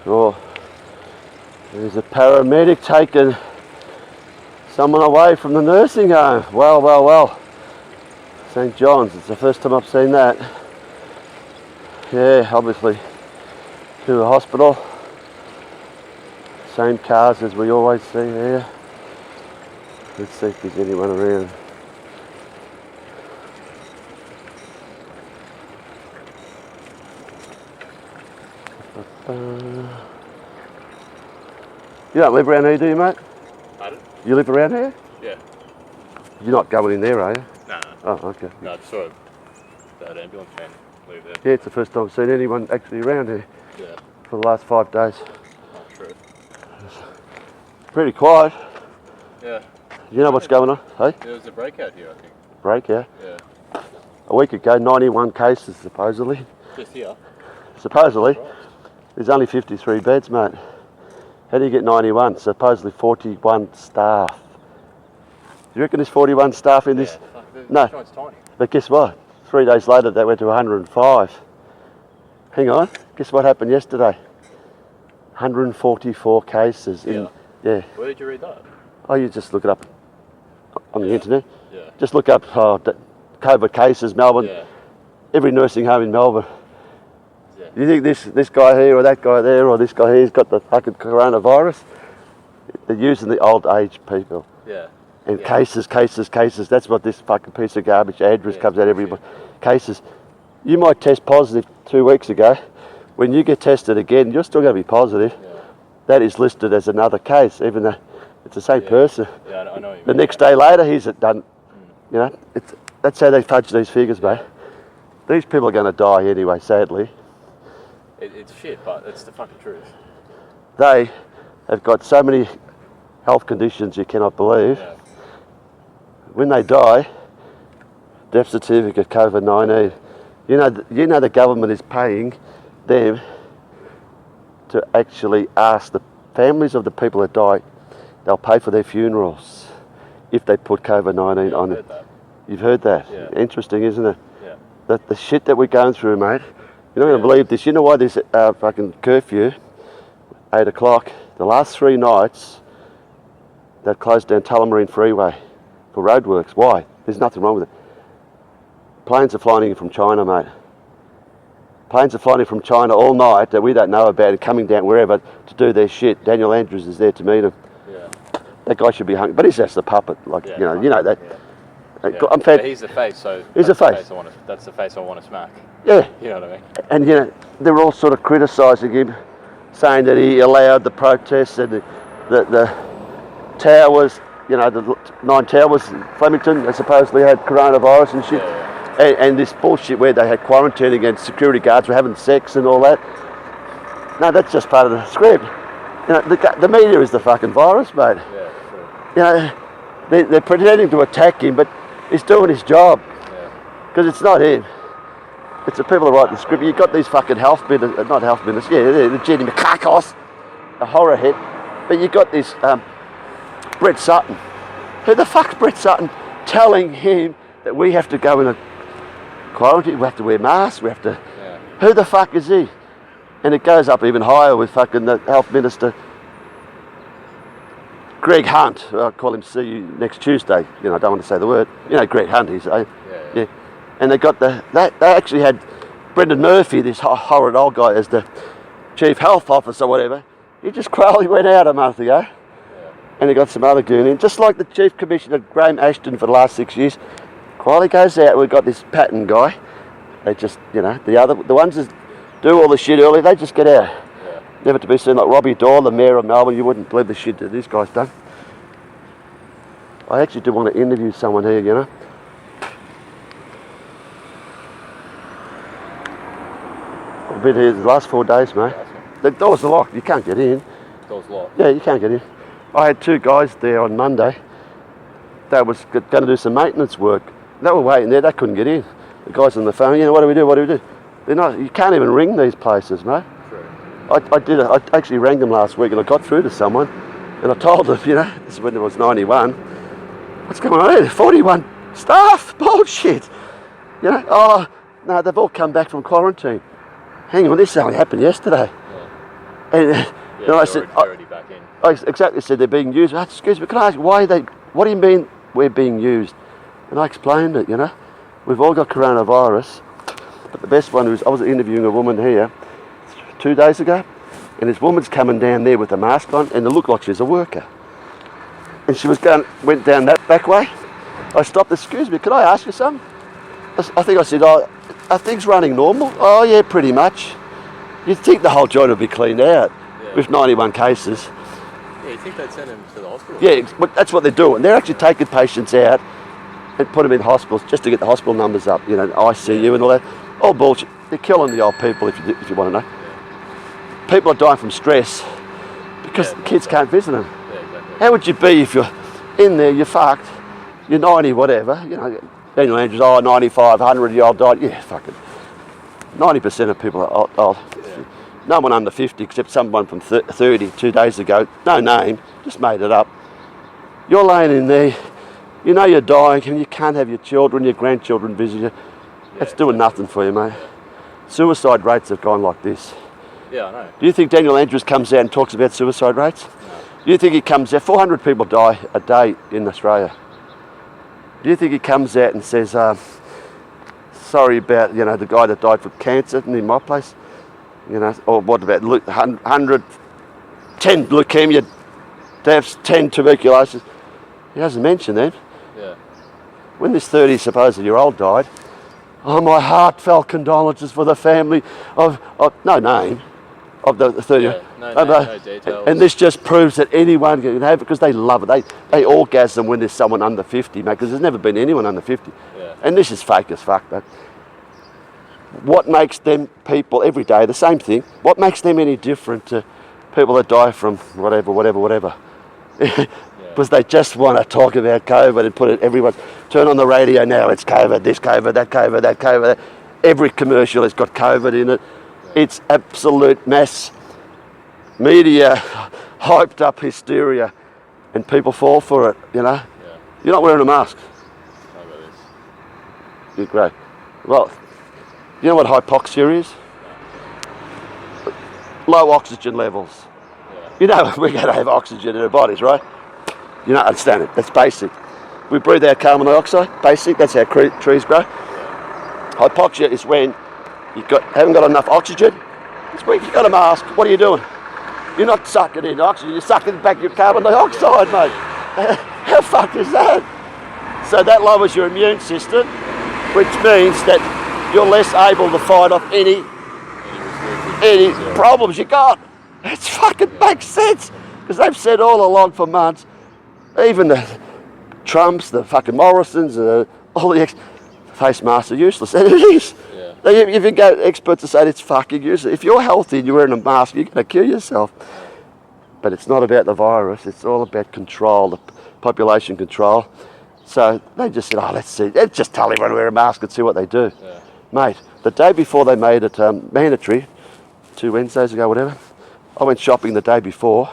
Oh, there's a paramedic taking someone away from the nursing home. Well. St. John's, it's the first time I've seen that. Yeah, obviously to a hospital. Same cars as we always see there. Let's see if there's anyone around. You don't live around here, do you, mate? Pardon? You live around here? Yeah. You're not going in there, are you? No. Oh, okay. No, I just saw that ambulance van leave there. Yeah, it's the first time I've seen anyone actually around here. Yeah. For the last 5 days. Oh, true. Pretty quiet. Yeah. You know what's going on, hey? There was a breakout here, I think. Breakout? Yeah. A week ago, 91 cases supposedly. Just here? Supposedly. Right. There's only 53 beds, mate. How do you get 91? Supposedly 41 staff. Do you reckon there's 41 staff in this? No. It's tiny. But guess what? 3 days later, that went to 105. Hang on. Guess what happened yesterday? 144 cases. Yeah. Yeah. Where did you read that? Oh, you just look it up on the internet. Yeah. Just look up COVID cases, Melbourne. Yeah. Every nursing home in Melbourne. Yeah. Do you think this guy here or that guy there or this guy here's got the fucking coronavirus? They're using the old age people. Yeah. And cases. That's what this fucking piece of garbage address comes out every cases. You might test positive 2 weeks ago. When you get tested again, you're still going to be positive. Yeah. That is listed as another case, even though it's the same person. Yeah, I know what you The mean. next day later, he's done. You know, that's how they fudge these figures, mate. These people are going to die anyway, sadly. It's shit, but it's the fucking truth. They have got so many health conditions you cannot believe. Yeah. When they die, death certificate, COVID-19. You know the government is paying them to actually ask the families of the people that die. They'll pay for their funerals if they put COVID-19 on it. You've heard that? Yeah. Interesting, isn't it? Yeah. The shit that we're going through, mate. You're not going to believe this. You know why there's fucking curfew, 8 o'clock? The last 3 nights, they've closed down Tullamarine Freeway for roadworks. Why? There's nothing wrong with it. Planes are flying in from China, mate. Planes are flying in from China all night that we don't know about and coming down wherever to do their shit. Daniel Andrews is there to meet them. Yeah. That guy should be hung, but he's just a puppet. Like you know that. Yeah. I'm fed. He's the face, so he's that's the face. That's the face I want to smack. Yeah. You know what I mean? And they're all sort of criticising him, saying that he allowed the protests and the towers, the 9 towers in Flemington, they supposedly had coronavirus and shit. Yeah. And this bullshit where they had quarantining and security guards were having sex and all that. No, that's just part of the script. The media is the fucking virus, mate. Yeah, sure. They're pretending to attack him, but he's doing his job. Because it's not him. It's the people that write the script. You've got these fucking health ministers, not health ministers, the Jenny McCarkos, a horror hit. But you've got this Brett Sutton. Who the fuck's Brett Sutton telling him that we have to go in a quarantine, we have to wear masks, we have to... Yeah. Who the fuck is he? And it goes up even higher with fucking the health minister, Greg Hunt. I'll call him, see you next Tuesday. I don't want to say the word. Greg Hunt, he's... Yeah. And they got they actually had Brendan Murphy, this horrid old guy, as the chief health officer or whatever. He just quietly went out a month ago. Yeah. And they got some other goon in, just like the chief commissioner, Graham Ashton, for the last 6 years. Quietly goes out. We've got this Patton guy. They just, the ones that do all the shit early, they just get out. Yeah. Never to be seen. Like Robbie Doyle, the mayor of Melbourne, you wouldn't believe the shit that this guy's done. I actually do want to interview someone here, I've been here the last 4 days, mate. The doors are locked. You can't get in. Doors locked? Yeah, you can't get in. I had 2 guys there on Monday. They was going to do some maintenance work. They were waiting there. They couldn't get in. The guys on the phone, what do we do? They're not. You can't even ring these places, mate. True. I actually rang them last week and I got through to someone and I told them, this is when it was 91. What's going on here? 41 staff? Bullshit. Oh, no, they've all come back from quarantine. Hang on, this only happened yesterday. And, Yeah, I they're said, already back in. I exactly said they're being used. Excuse me, can I ask why are they? What do you mean we're being used? And I explained it. We've all got coronavirus. But the best one was I was interviewing a woman here 2 days ago, and this woman's coming down there with a mask on, and it looked like she's a worker. And she went down that back way. I stopped. Excuse me, can I ask you something? I think I said, "Oh, are things running normal?" "Oh yeah, pretty much." You'd think the whole joint would be cleaned out with 91 cases. Yeah, you think they'd send him to the hospital? Yeah, but that's what they're doing. They're actually taking patients out and put them in hospitals just to get the hospital numbers up, ICU and all that. All bullshit. They're killing the old people, if you want to know. People are dying from stress because the kids can't visit them. Yeah, exactly. How would you be if you're in there, you're fucked, you're 90, whatever, Daniel Andrews, 95, 100-year-old died. Yeah, fucking 90% of people are old. Yeah. No one under 50 except someone from 30 2 days ago, no name, just made it up. You're laying in there, you're dying and you can't have your children, your grandchildren visit you. That's doing nothing for you, mate. Suicide rates have gone like this. Yeah, I know. Do you think Daniel Andrews comes out and talks about suicide rates? No. Do you think he comes out, 400 people die a day in Australia. Do you think he comes out and says, sorry about, the guy that died from cancer in my place? Or what about 10 leukemia deaths, 10 tuberculosis? He hasn't mentioned them. Yeah. When this 30-supposed-year-old died, oh, my heartfelt condolences for the family of no name, of the 30. Yeah, no details. And this just proves that anyone can have it because they love it. They orgasm when there's someone under 50, mate, because there's never been anyone under 50. Yeah. And this is fake as fuck, mate. What makes them people every day the same thing? What makes them any different to people that die from whatever? Because they just want to talk about COVID and put it, everyone, turn on the radio now, it's COVID, this COVID, that COVID, that COVID. Every commercial has got COVID in it. Yeah. It's absolute mass media, hyped up hysteria, and people fall for it, Yeah. You're not wearing a mask. How about this? You're great. Well, you know what hypoxia is? No. Low oxygen levels. Yeah. We're going to have oxygen in our bodies, right? You don't understand it. That's basic. We breathe out carbon dioxide. Basic. That's how trees grow. Yeah. Hypoxia is when you haven't got enough oxygen. It's when you've got a mask. What are you doing? You're not sucking in oxygen. You're sucking back your carbon dioxide, mate. How fucked is that? So that lowers your immune system, which means that you're less able to fight off any problems you got. It fucking makes sense. Because they've said all along for months, even the Trumps, the fucking Morrisons, all the face masks are useless. And it is. Yeah. They even go experts to say it's fucking useless. If you're healthy and you're wearing a mask, you're going to kill yourself. But it's not about the virus. It's all about control, the population control. So they just said, let's see. Let's just tell everyone to wear a mask and see what they do. Yeah. Mate, the day before they made it mandatory, 2 Wednesdays ago, whatever, I went shopping the day before.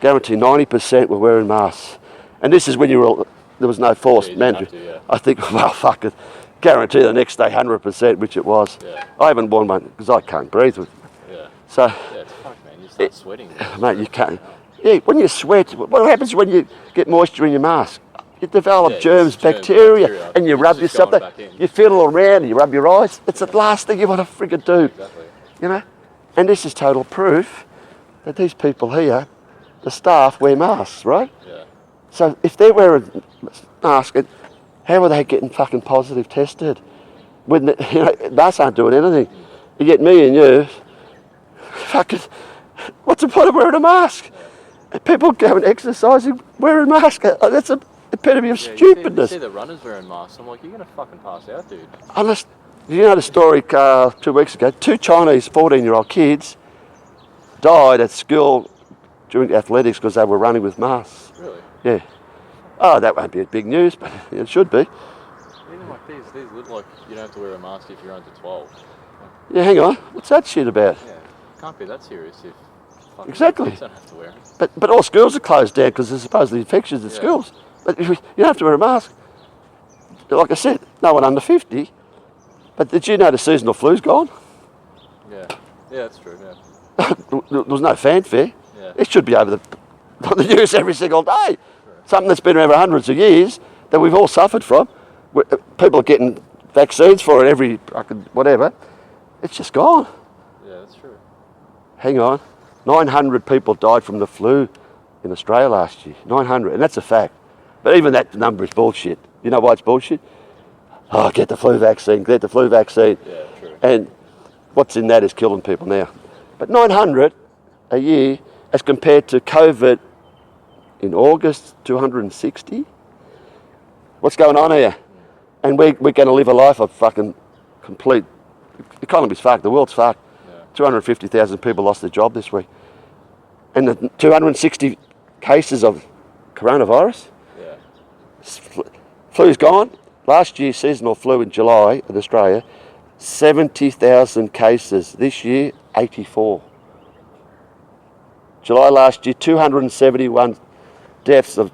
Guarantee 90% were wearing masks. And this is when there was no forced mandatory. Yeah. I think, well, fuck it. Guarantee the next day 100%, which it was. Yeah. I haven't worn one because I can't breathe with it. Yeah. So, yeah, it's fucked, man. You start sweating. Mate, you can't. Yeah, when you sweat, what happens when you get moisture in your mask? You develop germs, bacteria, and you rub yourself. You fiddle around and you rub your eyes. It's the last thing you want to friggin' do. Exactly. And this is total proof that these people here, the staff, wear masks, right? Yeah. So if they're wearing masks, how are they getting fucking positive tested? When masks aren't doing anything. And yet me and you, fucking, what's the point of wearing a mask? Yeah. People going exercising wearing masks. That's a epitome of stupidness. You see the runners wearing masks. I'm like, you're going to fucking pass out, dude. Honest. You know the story 2 weeks ago? 2 Chinese 14-year-old kids died at school during athletics because they were running with masks. Really? Yeah. Oh, that won't be a big news, but it should be. Even like these look like you don't have to wear a mask if you're under 12. Yeah, hang on. What's that shit about? Yeah, it can't be that serious if exactly. You don't have to wear it. But all schools are closed down because there's supposedly infections in schools. But you don't have to wear a mask. Like I said, no one under 50. But did you know the seasonal flu's gone? Yeah, that's true, yeah. there was no fanfare. Yeah. It should be over on the news every single day. Something that's been around for hundreds of years that we've all suffered from. People are getting vaccines for it every fucking whatever. It's just gone. Yeah, that's true. Hang on. 900 people died from the flu in Australia last year. 900, and that's a fact. But even that number is bullshit. You know why it's bullshit? Oh, get the flu vaccine, get the flu vaccine. Yeah, true. And what's in that is killing people now. But 900 a year as compared to COVID in August, 260. What's going on here? And we're going to live a life of fucking complete, the economy's fucked, the world's fucked. Yeah. 250,000 people lost their job this week. And the 260 cases of coronavirus. Yeah. Flu's gone. Last year, seasonal flu in July in Australia, 70,000 cases. This year, 84. July last year, 271 deaths of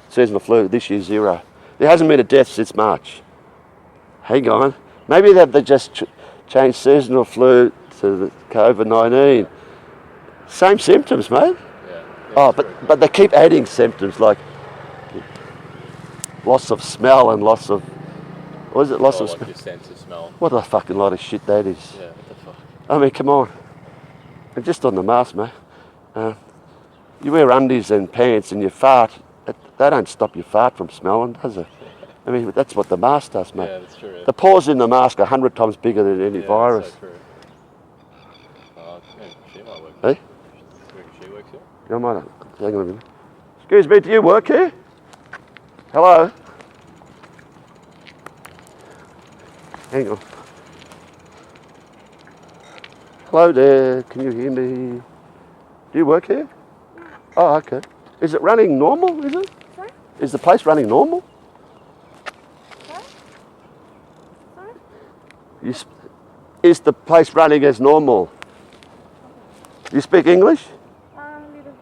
seasonal flu. This year, 0. There hasn't been a death since March. Hang on. Maybe they just changed seasonal flu to the COVID-19. Same symptoms, mate. Yeah. Oh, but they keep adding symptoms like loss of smell and loss of, what is it, loss of like smell? your sense of smell. What a fucking lot of shit that is. Yeah, what the fuck? I mean, come on. And just on the mask, mate. You wear undies and pants and you fart, they don't stop your fart from smelling, does it? I mean, that's what the mask does, mate. Yeah, that's true. The pores in the mask are 100 times bigger than any virus. That's so true. Yeah, she might work. Hey? She works here? I might have. Hang on a minute. Excuse me, do you work here? Hello? Hang on. Hello there, can you hear me? Do you work here? Oh, okay. Is it running normal, is it? Sorry? Is the place running normal? Sorry? Sorry? Is the place running as normal? You speak English? Little.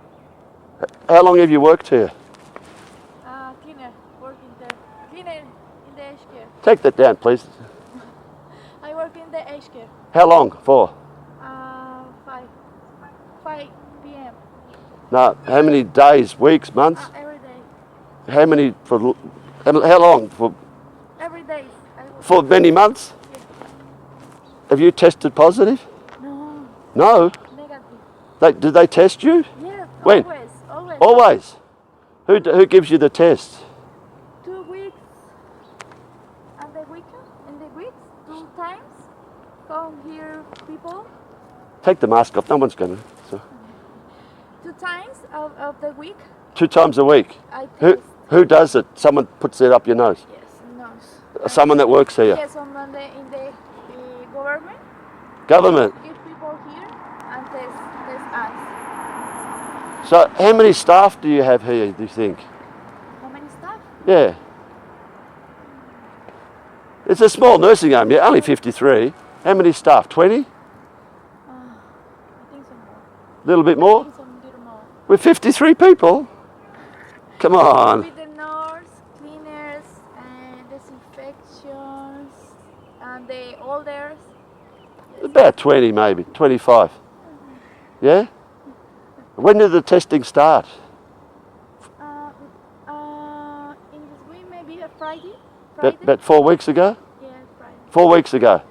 How long have you worked here? Cleaner. Working there. Cleaner in the aged care. Take that down, please. I work in the aged care. How long for? 5 p.m. No, how many days, weeks, months? Every day. How many for? How long for? Every day. I work. For many months? Yes. Have you tested positive? No. No. Negative. Did they test you? Yes. When? Always. Always. Who gives you the test? 2 weeks. And the weekend. In the weeks, 2 times. Come here, people. Take the mask off. No one's gonna. So. 2 times of the week. 2 times a week. I test. Who does it? Someone puts it up your nose. Yes. Nose. Someone that works here. Yes, someone in the government. Government. Give people here and test us. So how many staff do you have here, do you think? How many staff? Yeah. It's a small nursing home, yeah, only 53. How many staff? 20? I think some more. A little bit more? I think some little more. With 53 people? Come on. With the nurse, cleaners, and disinfections, and the elders. About 20 maybe, 25. Yeah? When did the testing start? In this week, maybe a Friday. About 4 weeks ago? Yeah, Friday. 4 weeks ago.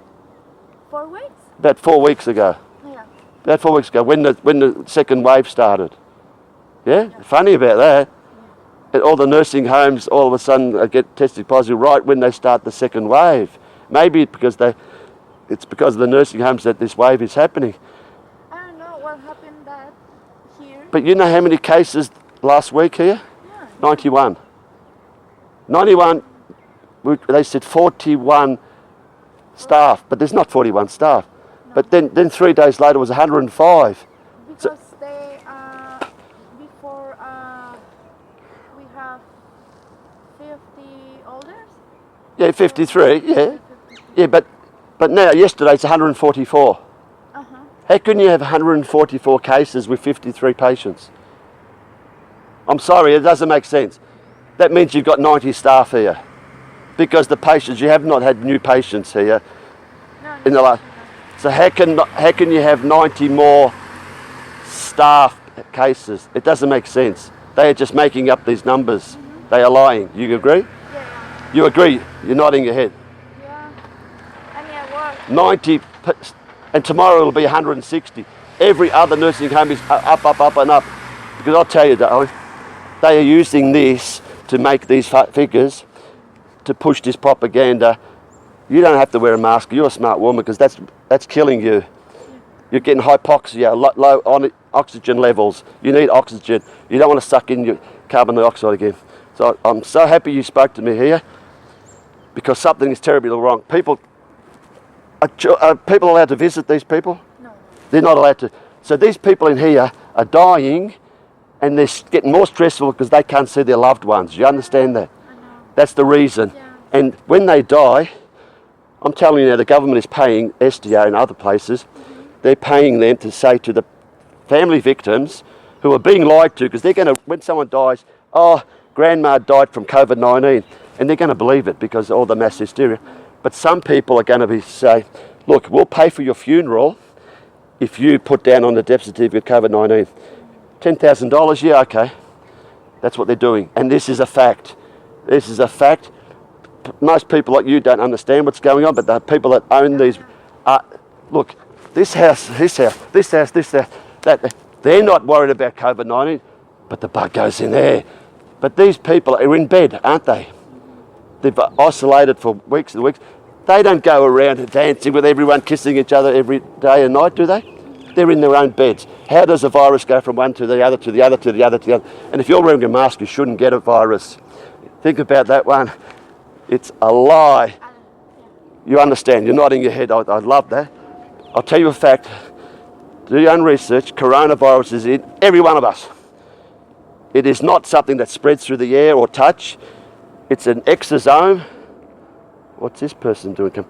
4 weeks? About 4 weeks ago. Yeah. About 4 weeks ago, when the second wave started. Yeah? Funny about that. And all the nursing homes all of a sudden get tested positive right when they start the second wave. Maybe it's because of the nursing homes that this wave is happening. I don't know what happened that here. But you know how many cases last week here? Yeah. 91. 91, they said 41 staff, but there's not 41 staff. No. But then 3 days later it was 105. Because they, before we have 50 elders. Yeah, 53, yeah. Yeah, but now, yesterday it's 144. Uh-huh. How can you have 144 cases with 53 patients? I'm sorry, it doesn't make sense. That means you've got 90 staff here. Because the patients, you have not had new patients here No, in the last. So how can you have 90 more staff cases? It doesn't make sense. They are just making up these numbers. They are lying. You agree? Yeah. You agree? You're nodding your head. Yeah. I need a work. 90, and tomorrow it'll be 160. Every other nursing home is up and up. Because I'll tell you, darling, they are using this to make these figures, to push this propaganda. You don't have to wear a mask. You're a smart woman, because that's killing you. You're getting hypoxia, low on oxygen levels. You need oxygen. You don't want to suck in your carbon dioxide again. So I'm so happy you spoke to me here, because something is terribly wrong. People are people allowed to visit these people? No. They're not allowed to. So these people in here are dying, and they're getting more stressful because they can't see their loved ones. You understand that? I know. That's the reason. Yeah. And when they die, I'm telling you now, the government is paying SDA and other places, they're paying them to say to the family victims who are being lied to, because they're going to, when someone dies, oh, grandma died from COVID-19, and they're going to believe it because of all the mass hysteria. But some people are going to say, look, we'll pay for your funeral if you put down on the death certificate COVID-19. $10,000, yeah, okay. That's what they're doing. And this is a fact. This is a fact. Most people like you don't understand what's going on, but the people that own these, look, this house, that, they're not worried about COVID-19, but the bug goes in there. But these people are in bed, aren't they? They've isolated for weeks and weeks. They don't go around dancing with everyone, kissing each other every day and night, do they? They're in their own beds. How does a virus go from one to the other, to the other, to the other, to the other? And if you're wearing a mask, you shouldn't get a virus. Think about that one. It's a lie. You understand? You're nodding your head. I love that. I'll tell you a fact. Do your own research. Coronavirus is in every one of us. It is not something that spreads through the air or touch. It's an exosome. What's this person doing?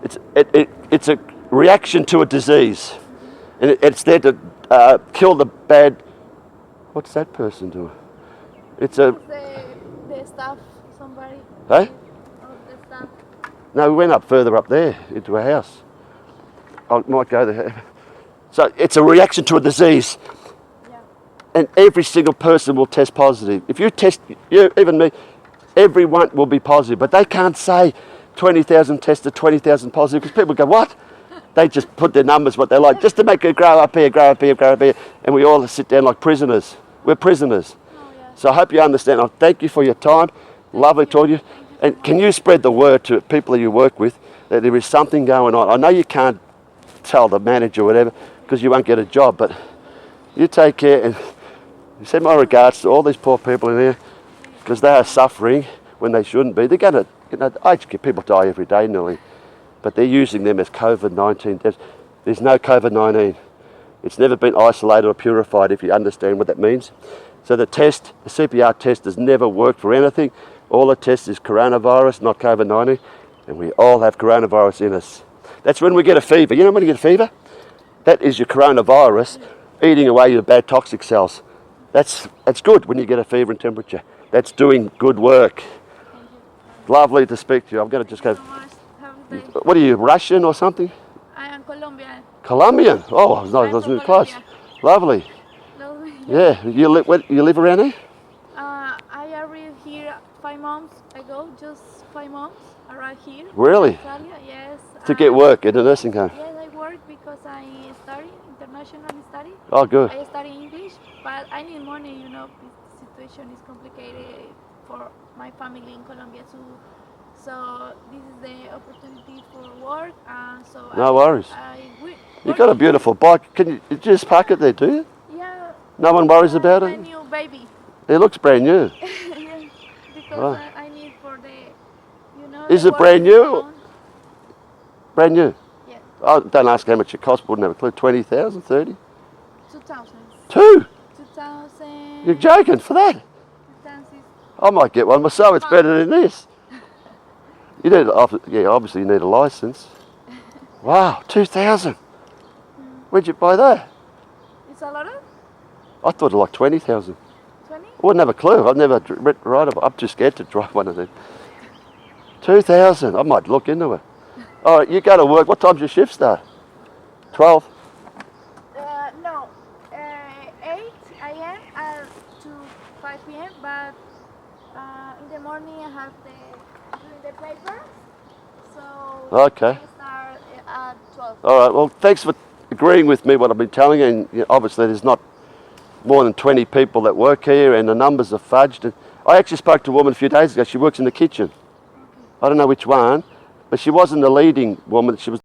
It's a reaction to a disease. And it's there to kill the bad. What's that person doing? It's a. The staff, somebody. Hey? Oh, the staff. No, we went up further up there into a house. I might go there. So it's a reaction to a disease. Yeah. And every single person will test positive. If you test, you, even me, everyone will be positive. But they can't say 20,000 tested, 20,000 positive, because people go, what? They just put their numbers what they like, just to make it grow up here, grow up here, grow up here. And we all sit down like prisoners. We're prisoners. Oh, yeah. So I hope you understand. I thank you for your time. Lovely talking to you. And can you spread the word to people that you work with that there is something going on? I know you can't tell the manager or whatever because you won't get a job, but you take care and send my regards to all these poor people in here because they are suffering when they shouldn't be. They're going to, people die every day nearly, but they're using them as COVID-19 deaths. There's no COVID-19. It's never been isolated or purified, if you understand what that means. So the test, the CPR test has never worked for anything. All the test is coronavirus, not COVID-19, and we all have coronavirus in us. That's when we get a fever. You know when you get a fever? That is your coronavirus eating away your bad toxic cells. That's good when you get a fever and temperature. That's doing good work. Lovely to speak to you. I'm going to just go. What are you, Russian or something? I am Colombian. Colombian? Oh, I was really close. Lovely. Lovely. Yeah, you live around here? I arrived here 5 months ago, just 5 months. Arrived here. Really? Australia, yes. To get work in a nursing home? Yes, I work because I study international study. Oh, good. I study English, but I need money. You know, the situation is complicated for my family in Colombia too. So this is the opportunity for work, and so No worries. You got a beautiful bike. Can you just park it there, do you? Yeah. No one worries about My it? new baby. It looks brand new. Yeah, because Right. I need for the, you know. Is the it brand work new? phone. Brand new. Yeah. Oh, don't ask how much it costs. Wouldn't have a clue. 20,000, 30? 2000. 2000. You're joking for that? 2000. I might get one myself. It's better than this. You need, obviously you need a license. Wow, 2,000. Where'd you buy that? It's a lot of I thought it was like 20,000. 20. I wouldn't have a clue. I've never ride it. I'm too scared to drive one of them. 2,000. I might look into it. All right, you go to work. What time's your shift start? 12? No, 8 a.m. To 5 p.m. But in the morning I have doing the papers, so Okay. I start at 12. All right, well, thanks for agreeing with me what I've been telling you. And you know, obviously there's not more than 20 people that work here and the numbers are fudged. And I actually spoke to a woman a few days ago. She works in the kitchen. I don't know which one, but she wasn't the leading woman. She was